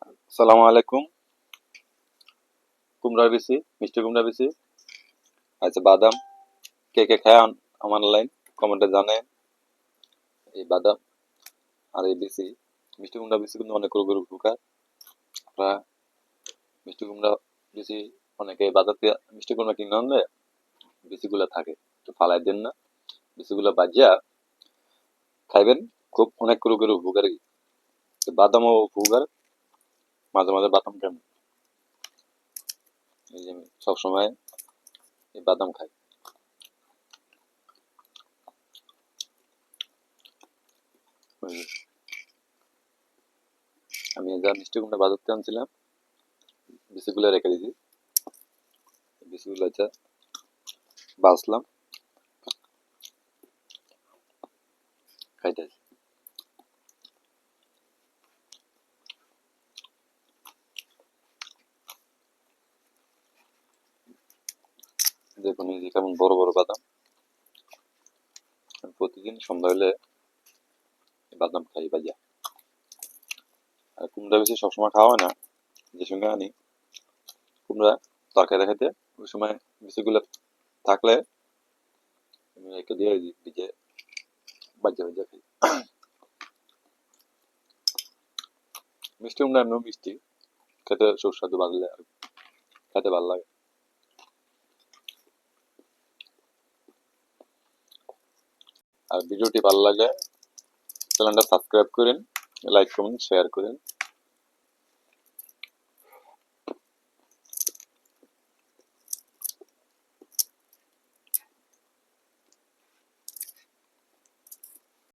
আসসালামু আলাইকুম। কুমড়া বেশি, মিষ্টি কুমড়া বেশি, আচ্ছা বাদাম কে কে খায় আমার লাইন কমেন্টে জানেন। এই বাদাম আর এই বেশি মিষ্টি কুমড়া বেশি কিন্তু অনেক রোগের উপকার। আপনারা মিষ্টি কুমড়া বেশি অনেকে বাজার থেকে মিষ্টি কুমড়া কিনে আনলে বেশিগুলা থাকে, তো ফালাই দেন না, বেশিগুলা বাজিয়া খাইবেন। খুব অনেক রোগের উপকারী। বাদামও উপকার, মাঝে মাঝে বাদাম খান। এই যে আমি সবসময় এই বাদাম খাই। আমি যা মিষ্টি কুমড়া বাজার থেকে আনছিলাম বেশিগুলা রেখে দিয়েছি, বেশিগুলা যা বাছলাম খাইতেছি। দেখুন এই যে কেমন বড় বড় বাদাম। আমি প্রতিদিন সন্ধ্যা হলে এই বাদাম খাই ভাইয়া। আর কুমড়া বেশি সবসময় খাওয়া হয় না, যে সঙ্গে আনি কুমড়া তরকারি দেখাতে ওই সময় বেশিগুলো থাকলে আমি একটু দিয়ে দিই, দিকে বাজ্যা বাজ্যা খাই। মিষ্টি কুমড়া এমনিও মিষ্টি, খেতে সুস্বাদু, বাজলে আর খেতে ভালো লাগে। আর ভিডিওটি ভালো লাগলে চ্যানেলটা সাবস্ক্রাইব করেন, লাইক কমেন্ট শেয়ার করেন।